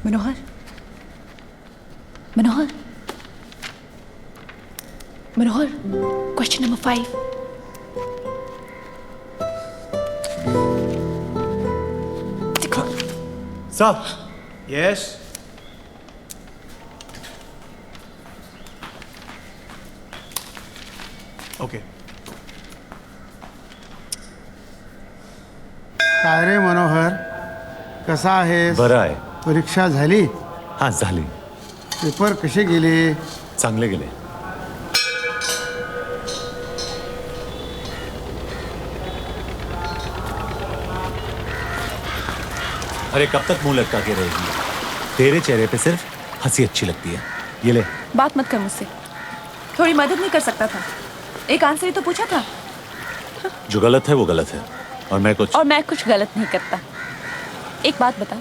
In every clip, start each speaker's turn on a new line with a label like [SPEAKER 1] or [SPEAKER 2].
[SPEAKER 1] मनोहर, मनोहर, मनोहर, question number 5.
[SPEAKER 2] Sir.
[SPEAKER 3] Yes.
[SPEAKER 2] Okay.
[SPEAKER 4] काय रे मनोहर, कसा आहेस?
[SPEAKER 2] बरं आहे.
[SPEAKER 4] परीक्षा झाली?
[SPEAKER 2] हा झाली.
[SPEAKER 4] पेपर कसे गेले?
[SPEAKER 2] चांगले गेले. अरे कब तक मुंह लटका के रहेगी? तेरे चेहरे पे सिर्फ हंसी अच्छी लगती है. ये ले.
[SPEAKER 1] बात मत कर मुझसे. थोड़ी मदद नहीं कर सकता था? एक आंसर ही तो पूछा था.
[SPEAKER 2] जो गलत है वो गलत है और मैं कुछ
[SPEAKER 1] गलत नहीं करता. एक बात बता,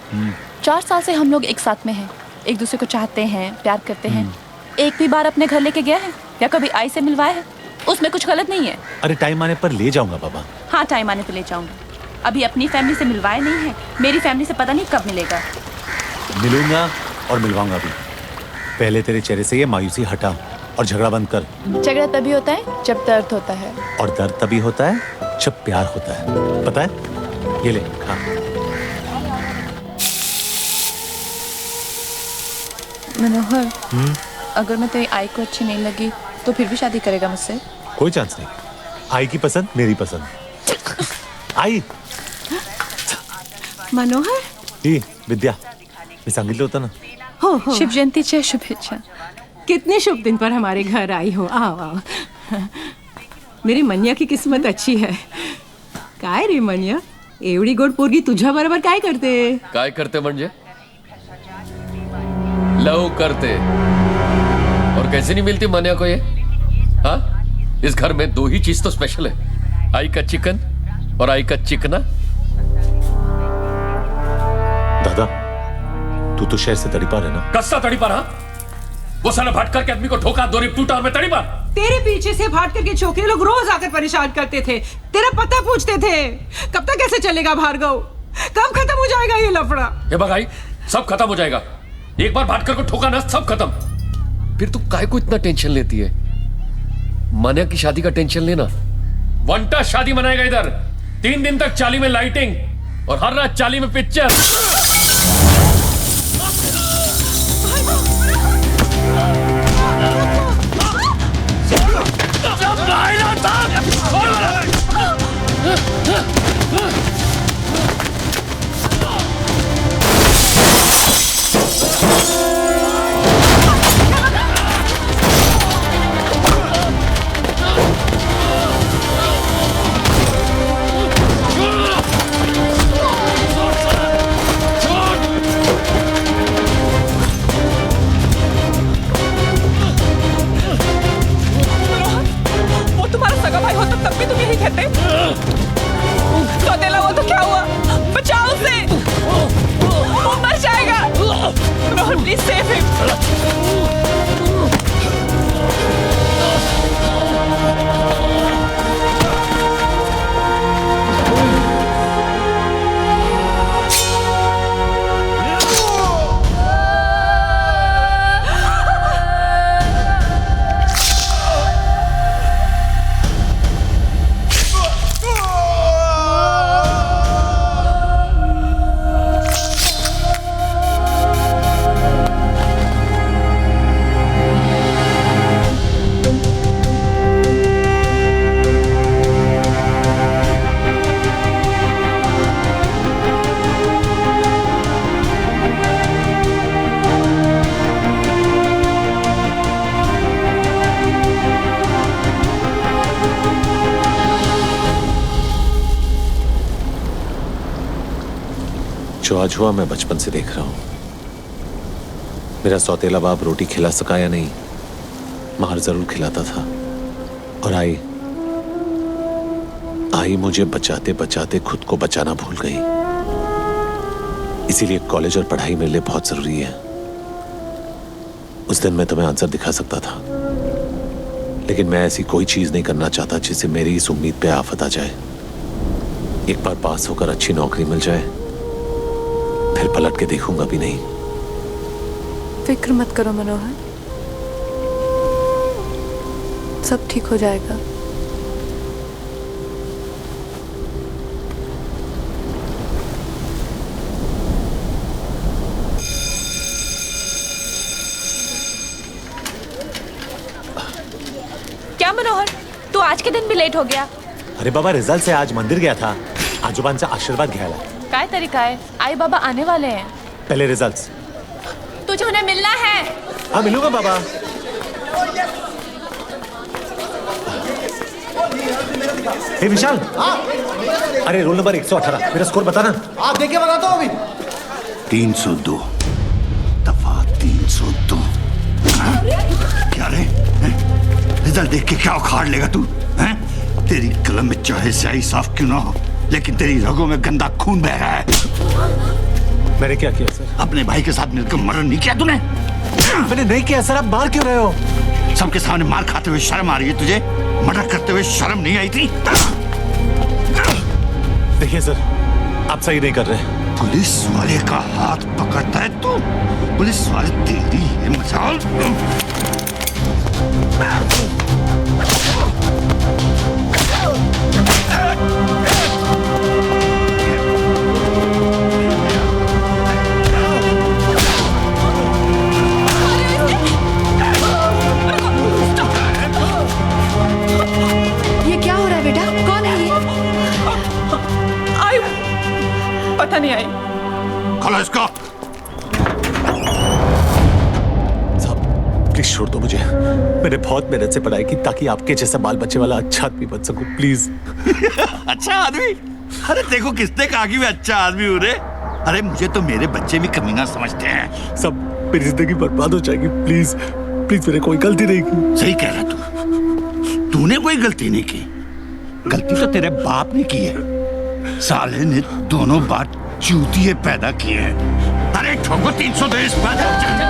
[SPEAKER 1] 4 साल से हम लोग एक साथ में हैं, एक दूसरे को चाहते हैं, प्यार करते हैं. एक भी बार अपने घर लेके गया है या कभी आई से मिलवाया है? उसमें कुछ गलत नहीं है.
[SPEAKER 2] अरे टाइम आने पर ले जाऊंगा बाबा.
[SPEAKER 1] हाँ, टाइम आने पे ले जाऊंगा. अभी अपनी फैमिली से मिलवाया नहीं है, मेरी फैमिली से पता नहीं कब मिलेगा.
[SPEAKER 2] मिलूंगा और मिलवाऊंगा भी. पहले तेरे चेहरे से ये मायूसी हटा और झगड़ा बंद कर.
[SPEAKER 1] झगड़ा तभी होता है जब दर्द होता है.
[SPEAKER 2] और दर्द तभी होता है जब प्यार होता है. पता है? ये ले खा.
[SPEAKER 1] मनोहर, अगर मैं तेरी आई को अच्छी नहीं लगी तो फिर भी शादी करेगा मुझसे?
[SPEAKER 2] कोई चांस नहीं. आई की पसंद मेरी पसंद. आई
[SPEAKER 5] मनोहर,
[SPEAKER 2] ही विद्या मी सांगितलं होतं ना.
[SPEAKER 5] हो
[SPEAKER 1] शिव जयंतीच्या शुभेच्छा.
[SPEAKER 5] कितने शुभ दिन पर हमारे घर आई हो. आओ आओ. मेरी मन्या की किस्मत अच्छी है. काय रे मन्या, एवढी गोड पोरगी तुझ्या बरोबर काय करते?
[SPEAKER 6] काय करते म्हणजे? लव करते. और कैसे नहीं मिलती मन्या को ये? हाँ, इस घर में 2 ही चीज तो स्पेशल है, आई का चिकन और आई का चिकना.
[SPEAKER 2] दादा तू तो शहर से तड़ीपार है ना.
[SPEAKER 6] कस्सा तड़ीपार? हाँ, वो साला भटकर के आदमी को ठोका, 2 रिप टूटा और मैं तड़ीपार.
[SPEAKER 5] तेरे पीछे से भाग करके छोकरे लोग रोज आकर परेशान करते थे, तेरा पता पूछते थे. कब तक कैसे चलेगा भार्गव? कब खत्म हो जाएगा ये लफड़ा?
[SPEAKER 6] ये बगाई सब खत्म हो जाएगा. एक बार भटकर को ठोका ना, सब खत्म. फिर तू काय को इतना टेंशन लेती है? मन्या की शादी का टेंशन लेना. वंटा शादी मनाएगा इधर. 3 दिन तक चाली में लाइटिंग और हर रात चाली में पिक्चर.
[SPEAKER 2] जो आज हुआ मैं बचपन से देख रहा हूं. मेरा सौतेला बाप रोटी खिला सका या नहीं, मार जरूर खिलाता था. और आई मुझे बचाते बचाते खुद को बचाना भूल गई. इसीलिए कॉलेज और पढ़ाई मेरे लिए बहुत जरूरी है. उस दिन मैं तुम्हें आंसर दिखा सकता था, लेकिन मैं ऐसी कोई चीज नहीं करना चाहता जिससे मेरी इस उम्मीद पे आफत आ जाए. एक बार पास होकर अच्छी नौकरी मिल जाए, फिर पलट के देखूंगा भी नहीं.
[SPEAKER 1] फिक्र मत करो मनोहर, सब ठीक हो जाएगा। क्या मनोहर, तू आज के दिन भी लेट हो गया?
[SPEAKER 2] अरे बाबा, रिझल्ट से आज मंदिर गया था आजोबांचा आशीर्वाद घ्यायला.
[SPEAKER 1] काय तरीका है, आई बाबा आने वाले हैं,
[SPEAKER 2] पहले रिजल्ट्स.
[SPEAKER 1] तुझे उन्हें मिलना है।
[SPEAKER 2] हाँ मिलूंगा बाबा. हे विशाल. अरे रोल नंबर 118 मेरा स्कोर बता ना.
[SPEAKER 3] आप देख के बताता हूँ अभी.
[SPEAKER 7] 302 दफा 302. क्या रे? रिजल्ट देख के क्या उखाड़ लेगा तू? हैं? तेरी कलम में चाहे स्याही साफ क्यों ना हो, लेकिन तेरी रगों में गंदा खून बह रहा है.
[SPEAKER 2] मैंने क्या किया सर?
[SPEAKER 7] अपने भाई के साथ मिलकर मर्डर नहीं किया तूने?
[SPEAKER 2] मैंने नहीं किया सर. आप मार क्यों रहे हो?
[SPEAKER 7] सबके सामने मार खाते हुए शर्म आ रही है तुझे? मर्डर करते हुए शर्म नहीं आई थी?
[SPEAKER 2] देखिए सर, आप सही नहीं कर रहे.
[SPEAKER 7] पुलिस वाले का हाथ पकड़ता है तू? पुलिस वाले तेरी है मजाल.
[SPEAKER 1] ये क्या हो रहा है बेटा? कौन है ये? आई पता नहीं आई.
[SPEAKER 7] खोलो इसको.
[SPEAKER 2] साहब प्लीज छोड़ दो मुझे. मैंने बहुत मेहनत से पढ़ाई की ताकि आपके जैसा बाल बच्चे वाला अच्छा आदमी बन सकूं. प्लीज.
[SPEAKER 7] अच्छा आदमी? अरे देखो किसने कहा कि मैं अच्छा आदमी हूँ रे? अरे मुझे तो मेरे बच्चे भी कमीना समझते हैं.
[SPEAKER 2] सब मेरी जिंदगी बर्बाद हो जाएगी. प्लीज प्लीज, मैंने कोई गलती नहीं की.
[SPEAKER 7] सही कह रहा तू. तूने कोई गलती नहीं की. गलती तो तेरे बाप ने की है. साले ने दोनों बात चूतिए पैदा किए हैं. अरे ठोको 302 इस पर.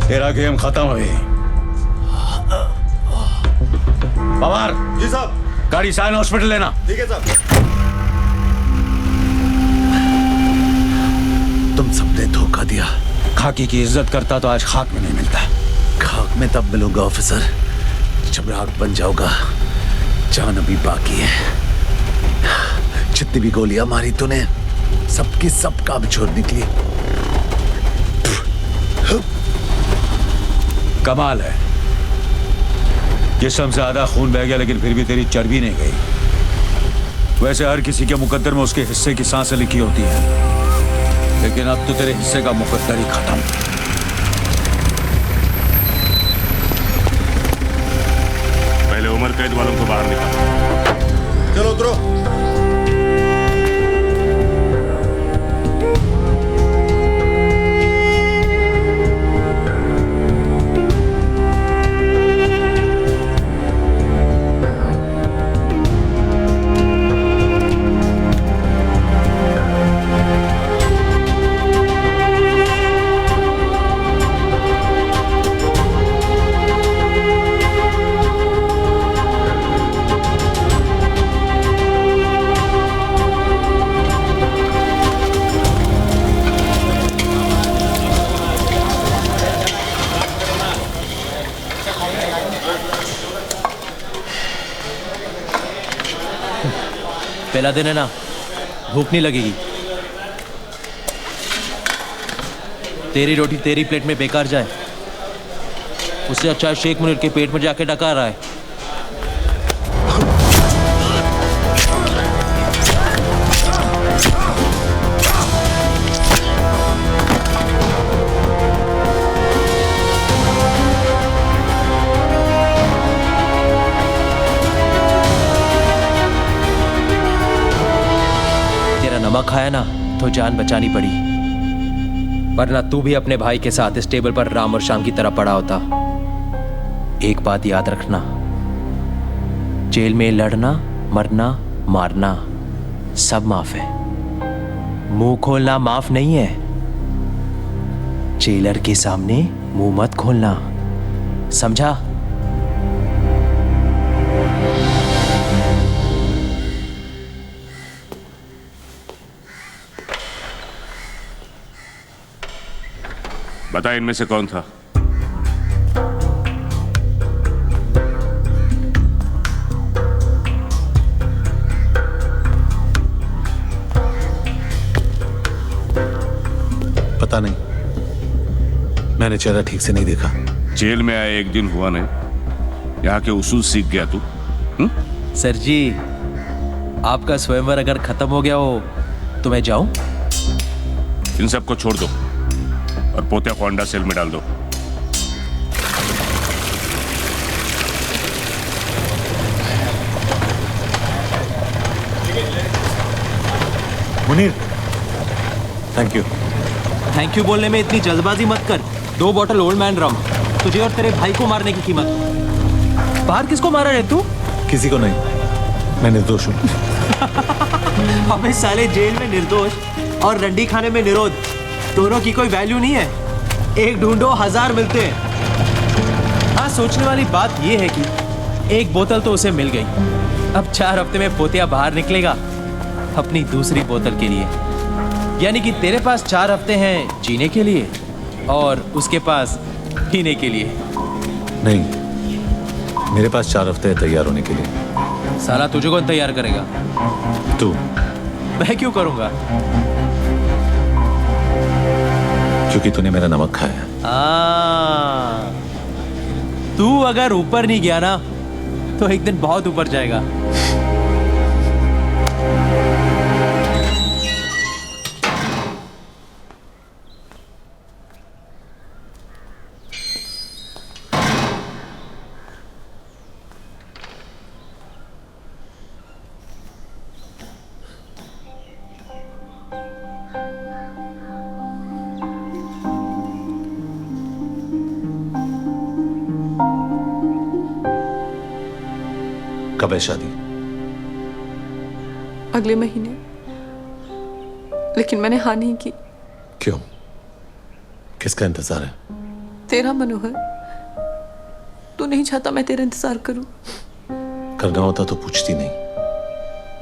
[SPEAKER 7] तेरा गेम खत्म हुई. पवार.
[SPEAKER 3] जी साहब.
[SPEAKER 7] गाड़ी साइन हॉस्पिटल लेना.
[SPEAKER 3] ठीक है साहब.
[SPEAKER 2] तुम सबने धोखा दिया.
[SPEAKER 7] खाकी की इज्जत करता तो आज खाक में नहीं मिलता.
[SPEAKER 2] खाक में तब मिलूंगा ऑफिसर जब राख बन जाऊंगा. जान अभी बाकी है. जितनी भी गोलियां मारी तूने सबकी सब काम छोड़ निकली.
[SPEAKER 7] कमाल है. जिस्म से आधा खून बह गया लेकिन फिर भी तेरी चर्बी नहीं गई. वैसे हर किसी के मुकद्दर में उसके हिस्से की सांसें लिखी होती है, लेकिन अब तो तेरे हिस्से का मुकद्दर ही खत्म.
[SPEAKER 8] पहले उम्र कैद वालों को बाहर निकालो.
[SPEAKER 3] चलो उतरो.
[SPEAKER 9] पहला दिन है ना, भूख नहीं लगेगी. तेरी रोटी तेरी प्लेट में बेकार जाए, उससे अच्छा शेख मुनीर के पेट में जाके डकार रहा है. नमक खाया ना तो जान बचानी पड़ी, वरना तू भी अपने भाई के साथ इस टेबल पर राम और श्याम की तरह पड़ा होता। एक बात याद रखना, जेल में लड़ना, मरना, मारना सब माफ है, मुंह खोलना माफ नहीं है। जेलर के सामने मुंह मत खोलना, समझा?
[SPEAKER 8] बता इनमें से कौन था?
[SPEAKER 2] पता नहीं, मैंने चेहरा ठीक से नहीं देखा।
[SPEAKER 8] जेल में आए एक दिन हुआ नहीं, यहाँ के उसूल सीख गया तू?
[SPEAKER 9] सर जी, आपका स्वयंवर अगर खत्म हो गया हो तो मैं जाऊं?
[SPEAKER 8] इन सबको छोड़ दो और पोतिया को अंडा सेल में डाल दो।
[SPEAKER 2] Munir, thank you.
[SPEAKER 9] Thank you बोलने में इतनी जल्दबाजी मत कर। 2 बॉटल ओल्ड मैन रम, तुझे और तेरे भाई को मारने की कीमत। बाहर किसको मारा है तू?
[SPEAKER 2] किसी को नहीं, मैं निर्दोष हूँ।
[SPEAKER 9] अबे साले, जेल में निर्दोष और रंडी खाने में निरोध, दोनों की कोई वैल्यू नहीं है। एक ढूंढो 1000 मिलते हैं। हाँ, सोचने वाली बात यह है कि एक बोतल तो उसे मिल गई। अब 4 हफ्ते में पोतिया बाहर निकलेगा अपनी दूसरी बोतल के लिए। यानी कि तेरे पास 4 हफ्ते हैं जीने के लिए और उसके पास पीने के लिए।
[SPEAKER 2] नहीं, मेरे पास 4 हफ्ते हैं तैयार होने के लिए।
[SPEAKER 9] साला तुझे कौन तैयार करेगा?
[SPEAKER 2] तू।
[SPEAKER 9] मैं क्यों करूंगा?
[SPEAKER 2] क्योंकि तूने मेरा नमक खाया।
[SPEAKER 9] तू अगर ऊपर नहीं गया ना तो एक दिन बहुत ऊपर जाएगा।
[SPEAKER 2] कब है शादी?
[SPEAKER 1] अगले महीने, लेकिन मैंने हाँ नहीं की।
[SPEAKER 2] क्यों? किसका इंतजार है?
[SPEAKER 1] तेरा मनोहर, तू नहीं चाहता मैं तेरा इंतजार करूं।
[SPEAKER 2] करना होता तो पूछती नहीं।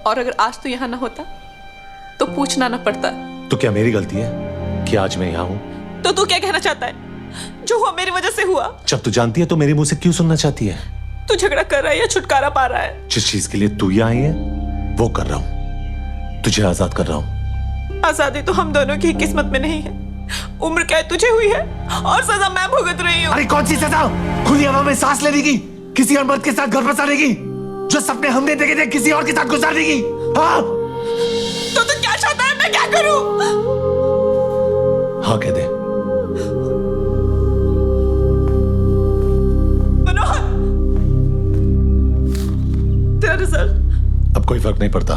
[SPEAKER 1] और अगर आज तू यहाँ ना होता तो पूछना ना पड़ता।
[SPEAKER 2] तो क्या मेरी गलती है कि आज मैं यहाँ हूँ?
[SPEAKER 1] तो तू क्या कहना चाहता है? जो हुआ मेरी वजह से हुआ।
[SPEAKER 2] जब तू जानती है तो मेरे मुंह से क्यों सुनना चाहती है?
[SPEAKER 1] तू झगड़ा कर रहा है या छुटकारा पा रहा है?
[SPEAKER 2] जिस चीज के लिए तू यहाँ आई है वो कर रहा हूँ। तुझे आजाद कर रहा हूँ।
[SPEAKER 1] आजादी तो हम दोनों की किस्मत में नहीं है। उम्र कैद तुझे हुई है और सजा मैं भुगत रही हूँ।
[SPEAKER 2] अरे कौन सी सजा? खुली हवा में सांस लेने की, किसी और मर्द के साथ घर बसाने की, जो सपने हमने देखे थे किसी और के साथ गुजारने की। हाँ?
[SPEAKER 1] तो तू क्या चाहता है मैं क्या करूँ?
[SPEAKER 2] हाँ कह दे।
[SPEAKER 1] मनोहर, तेरा रिजल्ट।
[SPEAKER 2] अब कोई फर्क नहीं पड़ता।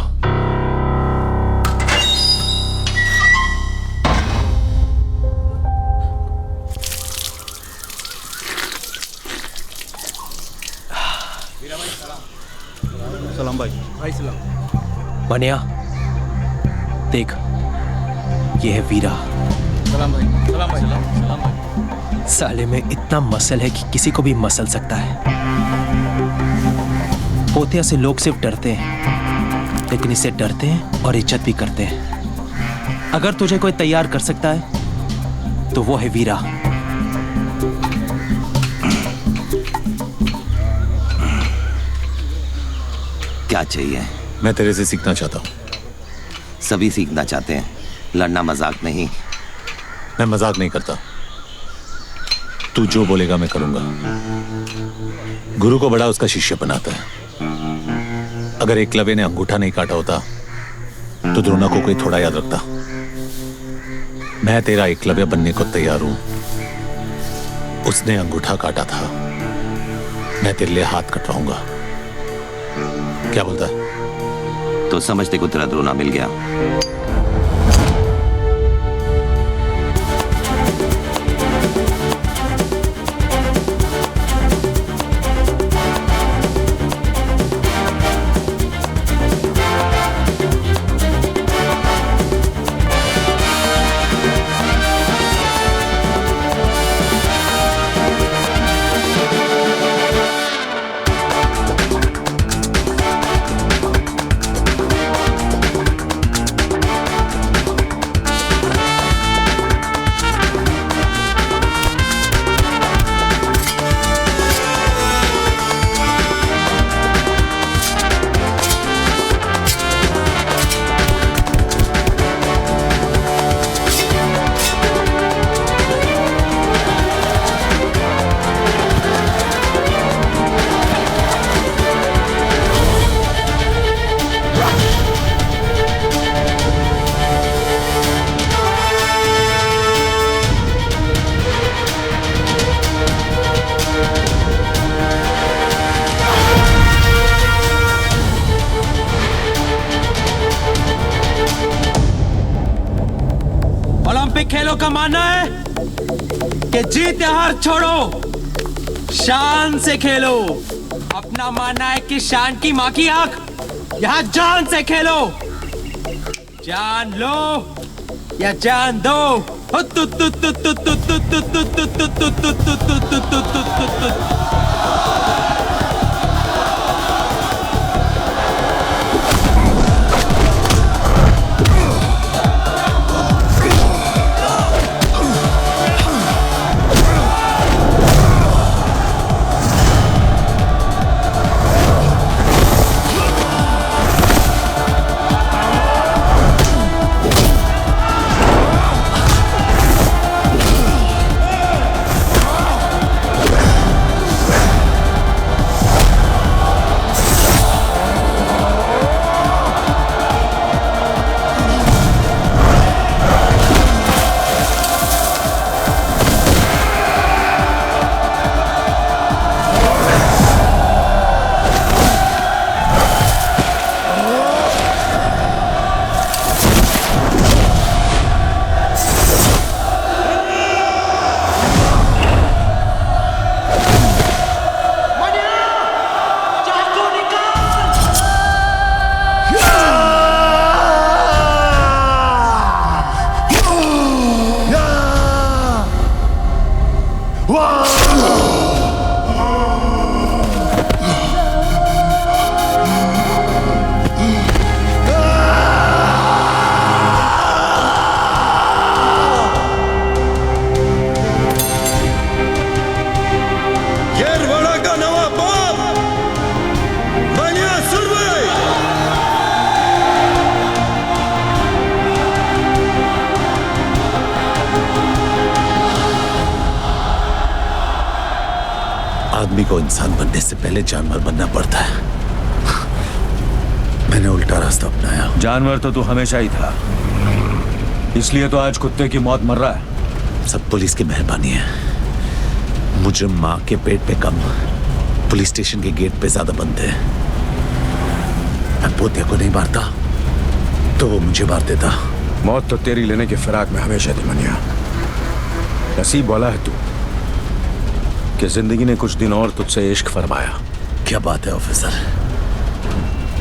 [SPEAKER 3] सलाम भाई।
[SPEAKER 9] बनिया देख, ये है वीरा।
[SPEAKER 3] सलाम भाई। सलाम भाई। सलाम भाई।
[SPEAKER 9] साले में इतना मसल है कि किसी को भी मसल सकता है। पोतिया से लोग सिर्फ डरते हैं, लेकिन इससे डरते हैं और इज्जत भी करते हैं। अगर तुझे कोई तैयार कर सकता है तो वो है वीरा।
[SPEAKER 10] क्या चाहिए?
[SPEAKER 2] मैं तेरे से सीखना चाहता हूँ।
[SPEAKER 10] सभी सीखना चाहते हैं, लड़ना मजाक नहीं।
[SPEAKER 2] मैं मजाक नहीं करता। तू जो बोलेगा मैं करूंगा। गुरु को बड़ा उसका शिष्य बनाता है। अगर एकलव्य ने अंगूठा नहीं काटा होता तो द्रोणा को कोई थोड़ा याद रखता। मैं तेरा एकलव्य बनने को तैयार हूं। उसने अंगूठा काटा था, मैं तेरे लिए हाथ कटवाऊंगा। क्या बोलता है?
[SPEAKER 10] तो समझते को तेरा द्रोणा मिल गया।
[SPEAKER 9] खेलों का मानना है कि जीत या हार छोड़ो, शान से खेलो। अपना मानना है कि शान की माँ की आंख, यहां जान से खेलो। जान लो या जान दो।
[SPEAKER 2] आदमी को इंसान बनने से पहले जानवर बनना पड़ता है। मैंने उल्टा रास्ता अपनाया।
[SPEAKER 11] जानवर तो तू हमेशा ही था, इसलिए तो आज कुत्ते की मौत मर रहा है।
[SPEAKER 2] सब पुलिस की मेहरबानी है। मुजरिम माँ के पेट पे कम, पुलिस स्टेशन के गेट पे ज्यादा बनते हैं। मैं पोते को नहीं मारता तो वो मुझे मार देता।
[SPEAKER 11] मौत तो तेरी लेने की फिराक में हमेशा थी मनिया। नसीब वाला है तू कि जिंदगी ने कुछ दिन और तुझसे इश्क फरमाया।
[SPEAKER 2] क्या बात है ऑफिसर,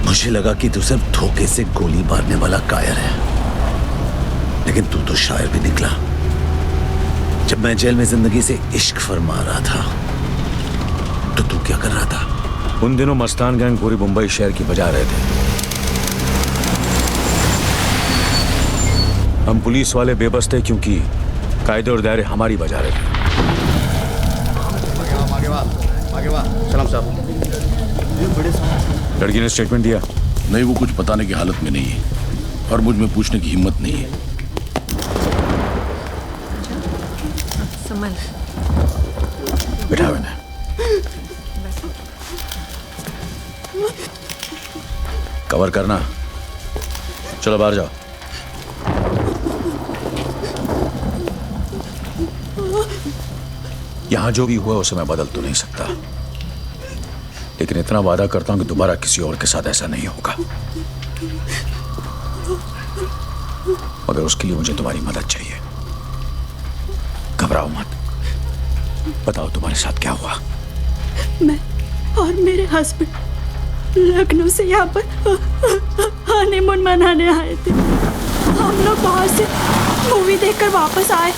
[SPEAKER 2] मुझे लगा कि तू सिर्फ धोखे से गोली मारने वाला कायर है, लेकिन तू तो शायर भी निकला। जब मैं जेल में जिंदगी से इश्क फरमा रहा था तो तू क्या कर रहा था?
[SPEAKER 11] उन दिनों मस्तान गैंग पूरी मुंबई शहर की बजा रहे थे। हम पुलिस वाले बेबस थे क्योंकि कायदे और दायरे हमारी बजा रहे थे।
[SPEAKER 3] सलाम साहब।
[SPEAKER 11] लड़की ने स्टेटमेंट दिया?
[SPEAKER 8] नहीं, वो कुछ बताने की हालत में नहीं है और मुझ में पूछने की हिम्मत नहीं है।
[SPEAKER 11] बिठा मैंने। कवर करना। चलो बाहर जाओ। यहां जो भी हुआ उसे मैं बदल तो नहीं सकता, लेकिन इतना वादा करता हूं कि दोबारा किसी और के साथ ऐसा नहीं होगा। मगर उसके लिए मुझे तुम्हारी मदद चाहिए। घबराओ मत, बताओ तुम्हारे साथ क्या हुआ।
[SPEAKER 12] मैं और मेरे हस्बैंड लखनऊ से यहाँ पर हनीमून मनाने आए थे। हम लोग बाहर से मूवी देखकर वापस आए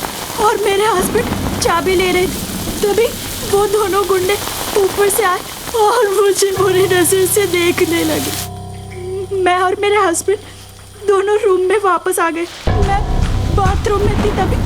[SPEAKER 12] और मेरे हस्बैंड चाबी ले रहे थे, तभी वो दोनों गुंडे ऊपर से आए और मुझे बुरी नजर से देखने लगे। मैं और मेरे हस्बैंड दोनों रूम में वापस आ गए। मैं बाथरूम में थी तभी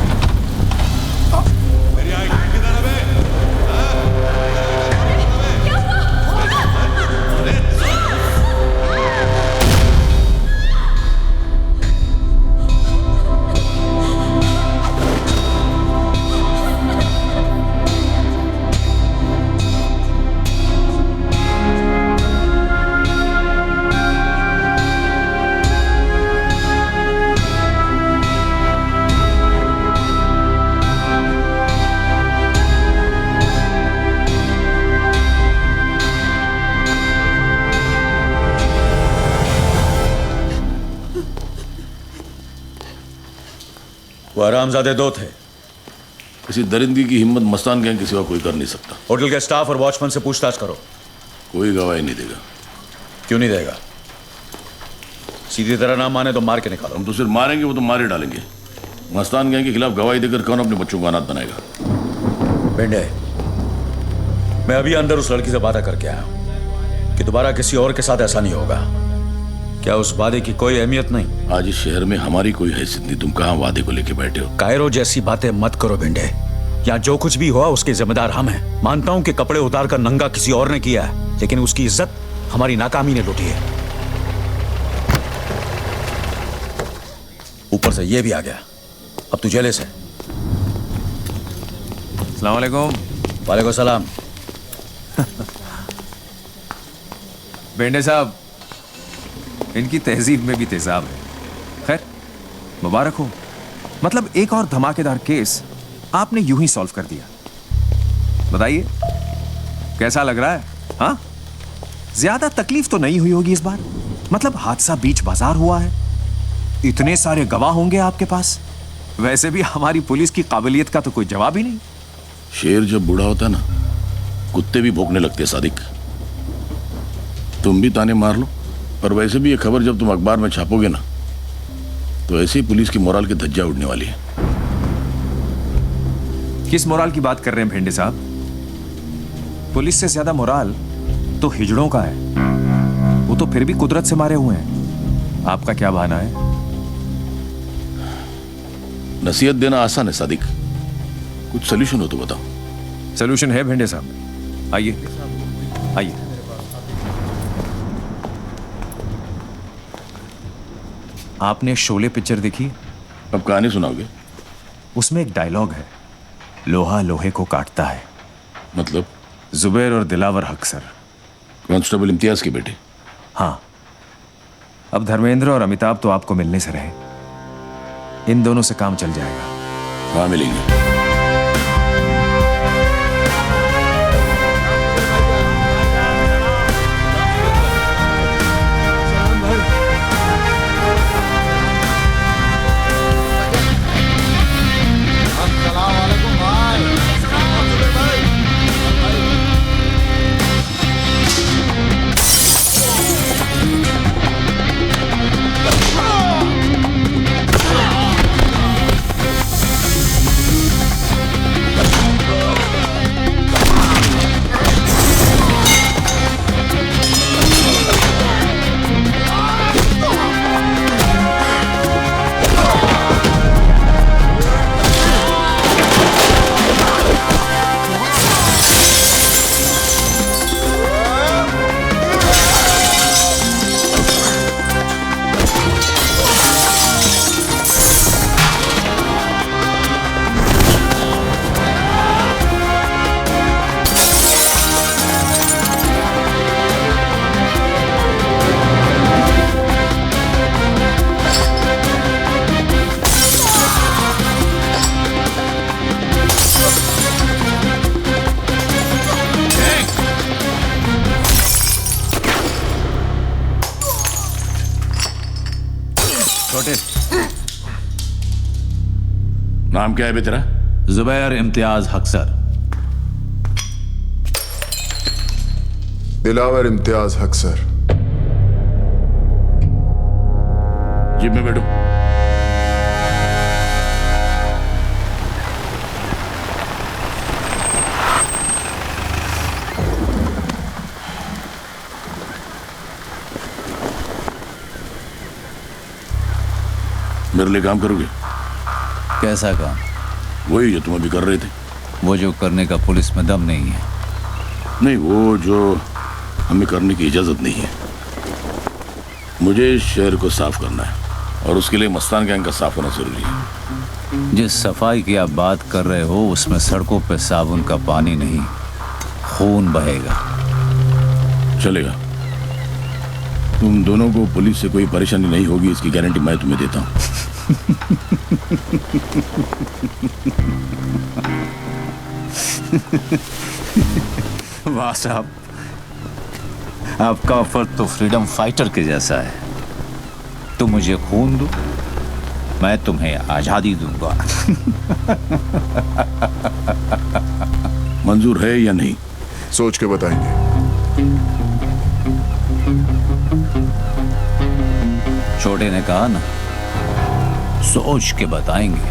[SPEAKER 11] वो हरामजादे दो थे।
[SPEAKER 8] इसी दरिंदगी की हिम्मत मस्तान गैंग के सिवा कोई कर नहीं सकता।
[SPEAKER 11] होटल के स्टाफ और वॉचमैन से पूछताछ करो।
[SPEAKER 8] कोई गवाही नहीं देगा।
[SPEAKER 11] क्यों नहीं देगा? सीधी तरह ना माने तो मार के निकालो।
[SPEAKER 8] हम तो सिर्फ मारेंगे, वो तो मारे डालेंगे। मस्तान गैंग के खिलाफ गवाही देकर कौन अपने बच्चों को अनाथ बनाएगा?
[SPEAKER 11] बेंडे, मैं अभी अंदर उस लड़की से बात करके आया हूं कि दोबारा किसी और के साथ ऐसा नहीं होगा। क्या उस वादे की कोई अहमियत नहीं?
[SPEAKER 8] आज इस शहर में हमारी कोई हैसियत नहीं। तुम कहां वादे को लेके बैठे हो?
[SPEAKER 11] कायरो जैसी बातें मत करो बेंडे। यहाँ जो कुछ भी हुआ उसके जिम्मेदार हम हैं। मानता हूं कि कपड़े उतार कर नंगा किसी और ने किया है, लेकिन उसकी इज्जत हमारी नाकामी ने लूटी है। ऊपर से ये भी आ गया। अब तू जेले से।
[SPEAKER 13] अस्सलाम वालेकुम।
[SPEAKER 11] वालेकुम सलाम।
[SPEAKER 13] बेंडे साहब, इनकी तहजीब में भी तेजाब है। खैर, मुबारक हो। मतलब एक और धमाकेदार केस आपने यूं ही सॉल्व कर दिया। बताइए कैसा लग रहा है? हाँ, ज्यादा तकलीफ तो नहीं हुई होगी इस बार। मतलब हादसा बीच बाजार हुआ है, इतने सारे गवाह होंगे आपके पास। वैसे भी हमारी पुलिस की काबिलियत का तो कोई जवाब ही नहीं।
[SPEAKER 8] शेर जब बूढ़ा होता है ना, कुत्ते भी भौंकने लगते हैं। सादिक, तुम भी ताने मार लो, पर वैसे भी ये खबर जब तुम अखबार में छापोगे ना, तो ऐसे ही पुलिस की मोराल की धज्जियां उड़ने वाली है।
[SPEAKER 13] किस मोराल की बात कर रहे हैं भेंडे साहब? पुलिस से ज्यादा मोराल तो हिजड़ों का है। वो तो फिर भी कुदरत से मारे हुए हैं। आपका क्या बहाना है?
[SPEAKER 8] नसीहत देना आसान है सादिक, कुछ सोल्यूशन हो तो बताओ।
[SPEAKER 13] सोल्यूशन है भेंडे साहब, आइए आइए। आपने शोले पिक्चर देखी?
[SPEAKER 8] अब कहानी सुनाओगे?
[SPEAKER 13] उसमें एक डायलॉग है, लोहा लोहे को काटता है।
[SPEAKER 8] मतलब?
[SPEAKER 13] जुबैर और दिलावर हक सर,
[SPEAKER 8] कांस्टेबल इम्तियाज के बेटे।
[SPEAKER 13] हाँ, अब धर्मेंद्र और अमिताभ तो आपको मिलने से रहे, इन दोनों से काम चल जाएगा।
[SPEAKER 8] हाँ, मिलेंगे। नाम क्या है बे तेरा?
[SPEAKER 14] जुबैर इम्तियाज हक सर।
[SPEAKER 15] दिलावर इम्तियाज हक सर।
[SPEAKER 8] जीप में बैठो। मेरे लिए काम करोगे?
[SPEAKER 14] कैसा काम?
[SPEAKER 8] वही जो तुम अभी कर रहे थे।
[SPEAKER 14] वो जो करने का पुलिस में दम नहीं है।
[SPEAKER 8] नहीं, वो जो हमें करने की इजाजत नहीं है। मुझे इस शहर को साफ करना है और उसके लिए मस्तान गैंग का साफ होना जरूरी है।
[SPEAKER 14] जिस सफाई की आप बात कर रहे हो उसमें सड़कों पे साबुन का पानी नहीं, खून बहेगा।
[SPEAKER 8] चलेगा। तुम दोनों को पुलिस से कोई परेशानी नहीं होगी, इसकी गारंटी मैं तुम्हें देता हूँ।
[SPEAKER 14] वाह साहब, आपका ऑफर तो फ्रीडम फाइटर के जैसा है। तो मुझे खून दो, मैं तुम्हें आजादी दूंगा।
[SPEAKER 8] मंजूर है या नहीं?
[SPEAKER 15] सोच के बताएंगे।
[SPEAKER 14] छोटे ने कहा ना, सोच के बताएंगे।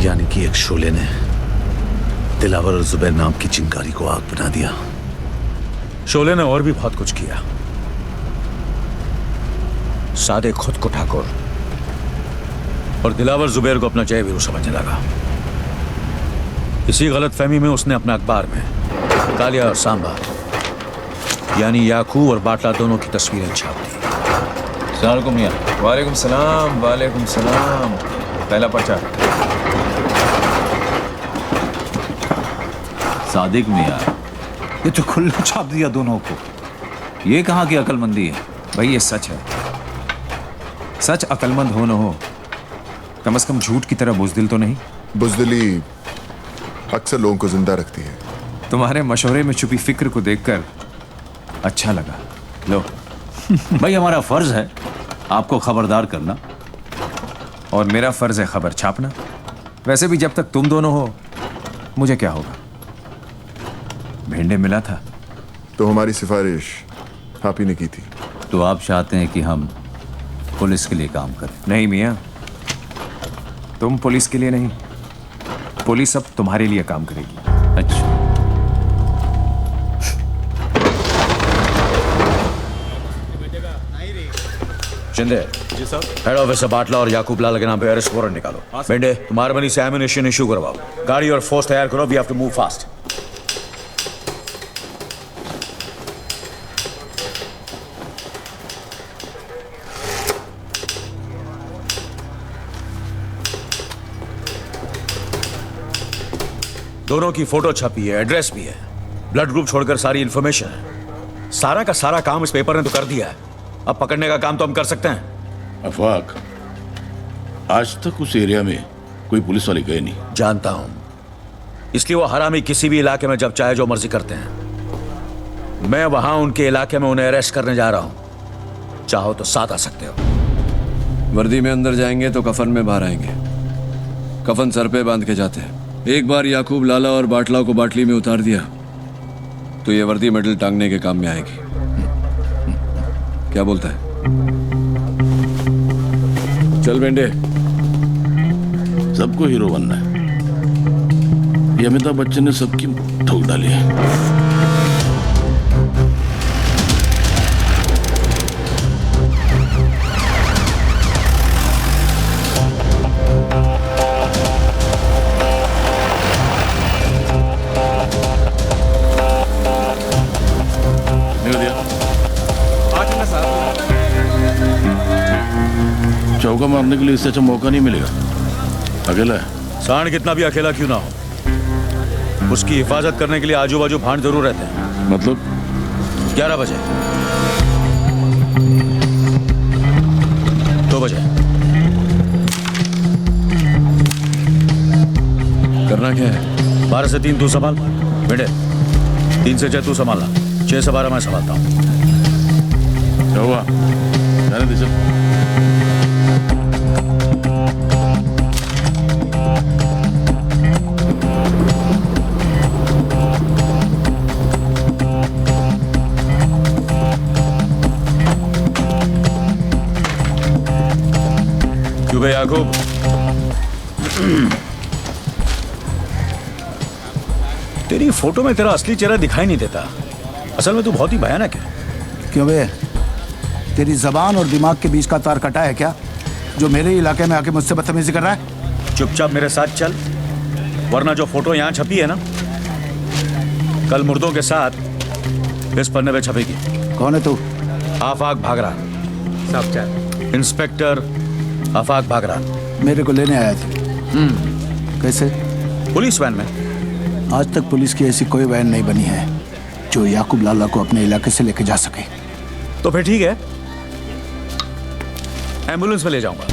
[SPEAKER 2] यानी कि एक शोले ने दिलावर और जुबैर नाम की चिंगारी को आग बना दिया।
[SPEAKER 11] शोले ने और भी बहुत कुछ किया। सादे खुद को ठाकुर और दिलावर जुबैर को अपना जय वीरू समझने लगा। इसी गलतफहमी में उसने अपने अखबार में कालिया और सांबा यानी याकूब और बाटला दोनों की तस्वीरें छाप दी।
[SPEAKER 14] सलाम मियां।
[SPEAKER 13] वालेकुम सलाम, वालेकुम सलाम। पहला पर्चा।
[SPEAKER 14] सादिक मियां, ये तो खुला छाप दिया दोनों को। ये कहाँ की अकलमंदी है?
[SPEAKER 13] भाई ये सच है। सच अकलमंद हो न हो, कम से कम झूठ की तरह बुजदिल तो नहीं।
[SPEAKER 15] बुजदिली अक्सर लोगों को जिंदा रखती है।
[SPEAKER 13] तुम्हारे मशवरे में छुपी फिक्र को देखकर अच्छा लगा। लो।
[SPEAKER 14] भाई हमारा फर्ज है आपको खबरदार करना,
[SPEAKER 13] और मेरा फर्ज है खबर छापना। वैसे भी जब तक तुम दोनों हो, मुझे क्या होगा? भेंडे मिला था
[SPEAKER 15] तो हमारी सिफारिश आप ही ने की थी।
[SPEAKER 14] तो आप चाहते हैं कि हम पुलिस के लिए काम करें?
[SPEAKER 13] नहीं मियां, तुम पुलिस के लिए नहीं, पुलिस अब तुम्हारे लिए काम करेगी।
[SPEAKER 14] अच्छा।
[SPEAKER 11] शिंदे जी साहब, हेड ऑफिस से बाटला और याकूब लाल के नाम पे अरेस्ट वारंट निकालो। बेंडे, तुम आर्मनी से एम्युनिशन इशू करवाओ। गाड़ी और फोर्स तैयार करो। We have to move fast. दोनों की फोटो छपी है, एड्रेस भी है, ब्लड ग्रुप छोड़कर सारी इंफॉर्मेशन है। सारा का सारा काम इस पेपर ने तो कर दिया है। अब पकड़ने का काम तो हम कर सकते हैं।
[SPEAKER 8] अफवाक, आज तक उस एरिया में कोई पुलिस वाले गए नहीं।
[SPEAKER 11] जानता हूं, इसलिए वो हरामी किसी भी इलाके में जब चाहे जो मर्जी करते हैं। मैं वहां उनके इलाके में उन्हें अरेस्ट करने जा रहा हूं। चाहो तो साथ आ सकते हो।
[SPEAKER 6] वर्दी में अंदर जाएंगे तो कफन में बाहर आएंगे। कफन सर पे बांध के जाते हैं। एक बार याकूब लाला और बाटला को बाटली में उतार दिया तो ये वर्दी मेडल टांगने के काम में आएगी। क्या बोलता है? चल बेंडे।
[SPEAKER 8] सबको हीरो बनना है। ये अमिताभ बच्चन ने सबकी ठोक डाली है। चौका मारने के लिए इससे अच्छा मौका नहीं मिलेगा। अकेला है।
[SPEAKER 11] सांड कितना भी अकेला क्यों ना हो, उसकी हिफाजत करने के लिए आजू बाजू भांड जरूर रहते हैं।
[SPEAKER 8] मतलब
[SPEAKER 11] 11 बजे, 2 बजे।
[SPEAKER 6] करना क्या है?
[SPEAKER 11] 12 से 3 तू संभाल बेटे, 3 से 6 तू संभालना, 6 से 12 मैं संभालता हूँ।
[SPEAKER 8] क्या हुआ? जाने दे चल।
[SPEAKER 11] याकूब, तेरी फोटो में तेरा असली चेहरा दिखाई नहीं देता। असल में तू बहुत ही भयानक है।
[SPEAKER 16] क्यों बे, तेरी जबान और दिमाग के बीच का तार कटा है क्या, जो मेरे इलाके में आके मुझसे बदतमीजी कर रहा है?
[SPEAKER 11] चुपचाप मेरे साथ चल, वरना जो फोटो यहाँ छपी है ना, कल मुर्दों के साथ इस पन्ने पे छपेगी।
[SPEAKER 16] कौन है तू?
[SPEAKER 11] आफाक भागरा।
[SPEAKER 16] साहब चल।
[SPEAKER 11] इंस्पेक्टर आफाक भागरा।
[SPEAKER 16] मेरे को लेने आया था। कैसे?
[SPEAKER 11] पुलिस वैन में।
[SPEAKER 16] आज तक पुलिस की ऐसी कोई वैन नहीं बनी है जो याकूब लाला को अपने इलाके से लेके जा सके।
[SPEAKER 11] तो फिर ठीक है, एम्बुलेंस में ले जाऊंगा।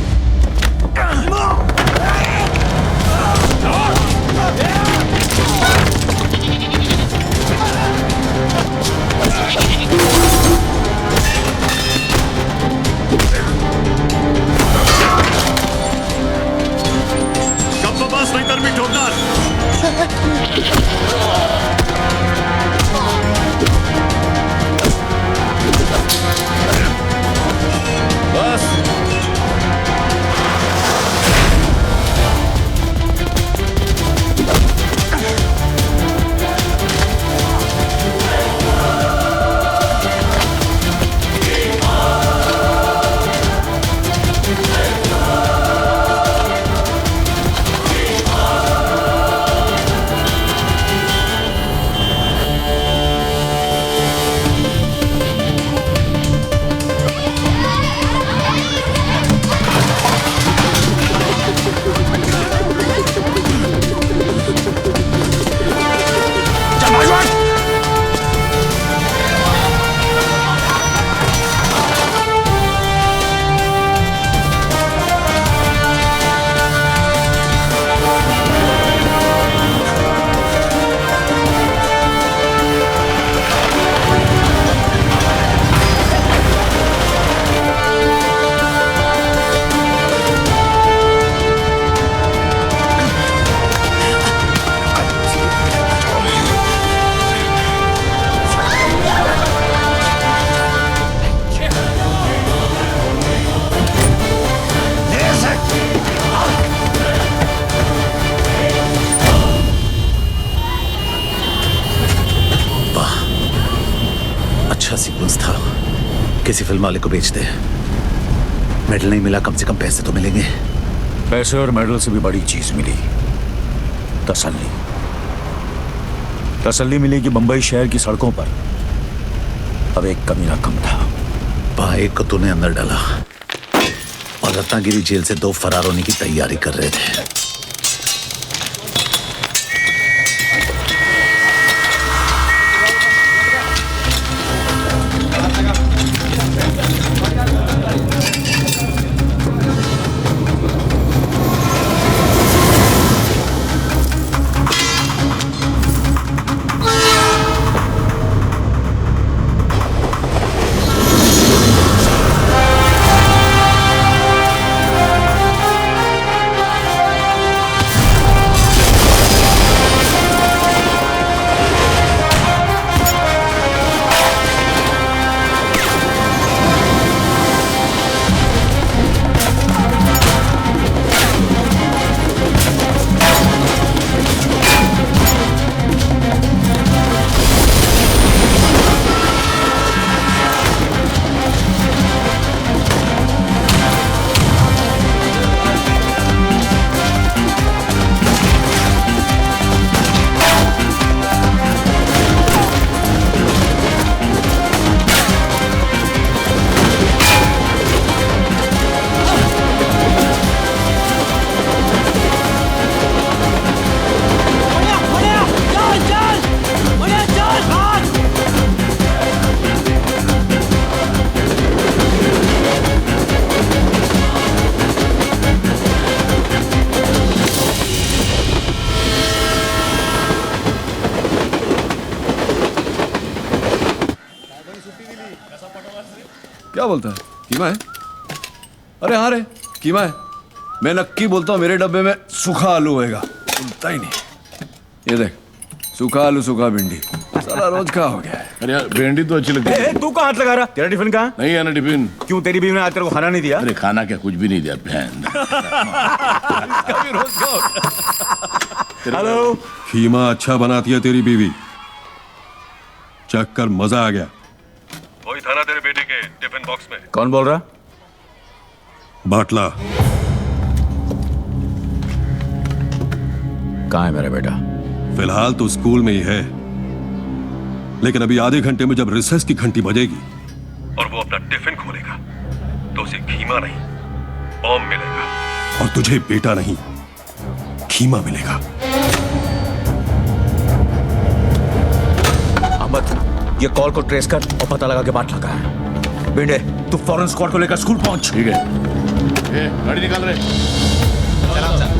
[SPEAKER 2] अच्छा सीक्वेंस था, किसी फिल्म वाले को बेच दे। मेडल नहीं मिला, कम से कम पैसे तो मिलेंगे।
[SPEAKER 11] पैसे और मेडल से भी बड़ी चीज मिली, तसल्ली। तसल्ली मिली कि बंबई शहर की सड़कों पर अब एक कमीना कम था।
[SPEAKER 2] भाई को तूने अंदर डाला और रत्नागिरी जेल से 2 फरार होने की तैयारी कर रहे थे।
[SPEAKER 17] क्या बोलता है? कीमा है? अरे हाँ रे, कीमा है। मैं नक्की बोलता हूँ मेरे डब्बे में सूखा आलू होएगा। बोलता ही नहीं। ये देख, सूखा आलू, सूखा भिंडी, सारा रोज का हो गया है।
[SPEAKER 8] अरे यार भिंडी तो अच्छी लगती है।
[SPEAKER 11] तू कहाँ हाथ लगा रहा? तेरा टिफिन कहाँ?
[SPEAKER 8] नहीं है ना टिफिन।
[SPEAKER 11] क्यों, तेरी बीवी ने आज तेरे को खाना नहीं दिया?
[SPEAKER 8] अरे खाना क्या, कुछ भी नहीं दिया बहन।
[SPEAKER 17] हेलो, खीमा अच्छा बनाती है तेरी बीवी, चख कर मजा आ गया।
[SPEAKER 18] वही था ना तेरे बेटे के टिफिन बॉक्स में।
[SPEAKER 11] कौन बोल रहा?
[SPEAKER 17] बाटला।
[SPEAKER 11] कहाँ है मेरा बेटा?
[SPEAKER 17] फिलहाल तो स्कूल में ही है, लेकिन अभी आधे घंटे में जब रिसेस की घंटी बजेगी
[SPEAKER 18] और वो अपना टिफिन खोलेगा तो उसे खीमा नहीं बॉम्ब मिलेगा।
[SPEAKER 17] और तुझे बेटा नहीं खीमा मिलेगा।
[SPEAKER 11] अहमद, ये कॉल को ट्रेस कर और पता लगा के बाटला कहाँ है। बिंडे, तू फौरन स्क्वाड को लेकर स्कूल पहुंच।
[SPEAKER 8] ठीक है। गाड़ी निकाल रहे।
[SPEAKER 11] सलाम सर।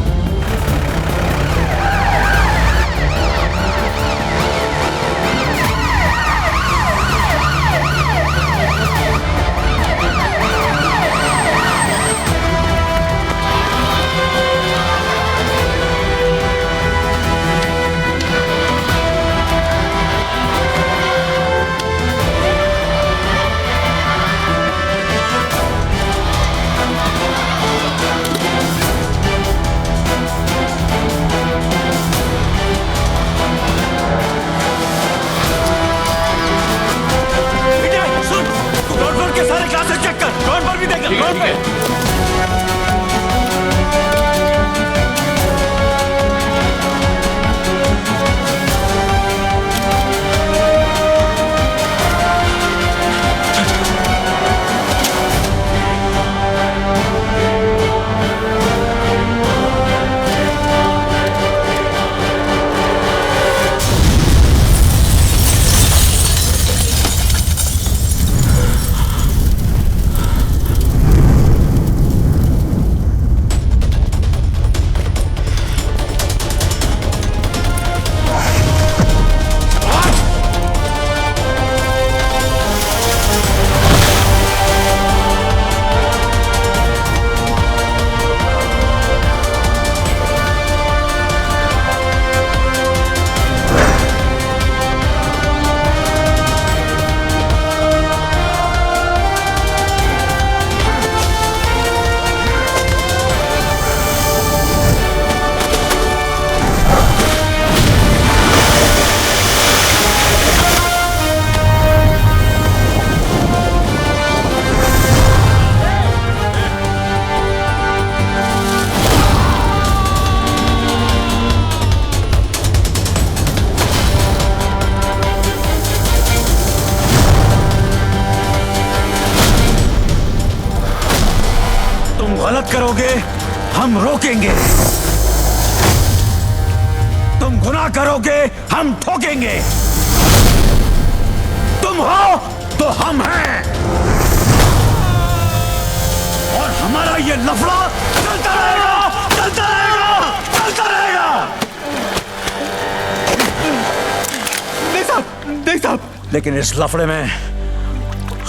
[SPEAKER 11] गलत करोगे हम रोकेंगे, तुम गुनाह करोगे हम ठोकेंगे, तुम हो तो हम हैं, और हमारा ये लफड़ा चलता रहेगा, चलता रहेगा, चलता रहेगा। देख साहब, लेकिन इस लफड़े में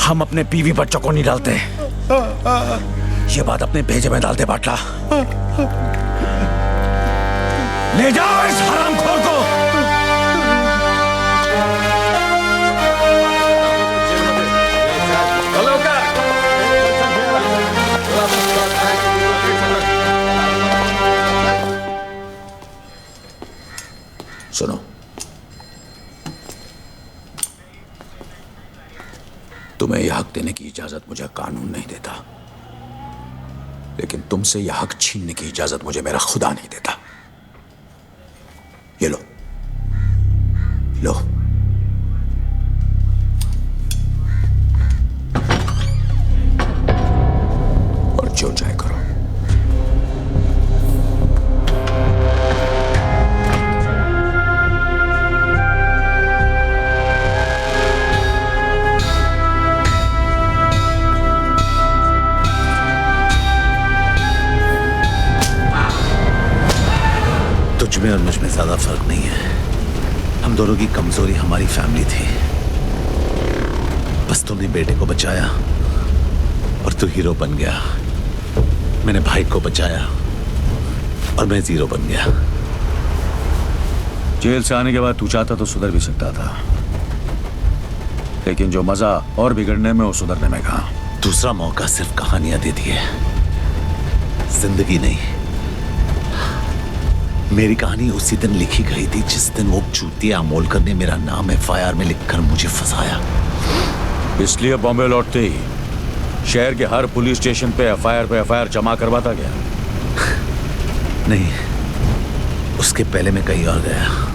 [SPEAKER 11] हम अपने बीवी बच्चों को नहीं डालते। ये बात अपने भेजे में डालते बाटला। ले जाओ इस हरामखोर को। सुनो, तुम्हें यह हक देने की इजाजत मुझे कानून नहीं देता, लेकिन तुमसे यह हक छीनने की इजाजत मुझे मेरा खुदा नहीं देता। ये लो, लो। और जो चाहे करो।
[SPEAKER 2] तुझमें और मुझ में ज्यादा फर्क नहीं है। हम दोनों की कमजोरी हमारी फैमिली थी। बस तुमने बेटे को बचाया और तू हीरो बन गया। मैंने भाई को बचाया और मैं जीरो बन गया।
[SPEAKER 11] जेल से आने के बाद तू चाहता तो सुधर भी सकता था, लेकिन जो मजा और बिगड़ने में वो सुधरने में कहा।
[SPEAKER 2] दूसरा मौका सिर्फ कहानियां देती है, जिंदगी नहीं। मेरी कहानी उसी दिन लिखी गई थी जिस दिन वो चूतिया अमोलकर ने मेरा नाम FIR में लिखकर मुझे फंसाया।
[SPEAKER 11] इसलिए बॉम्बे लौटते ही शहर के हर पुलिस स्टेशन पे FIR जमा करवाता गया।
[SPEAKER 2] नहीं, उसके पहले मैं कहीं और गया।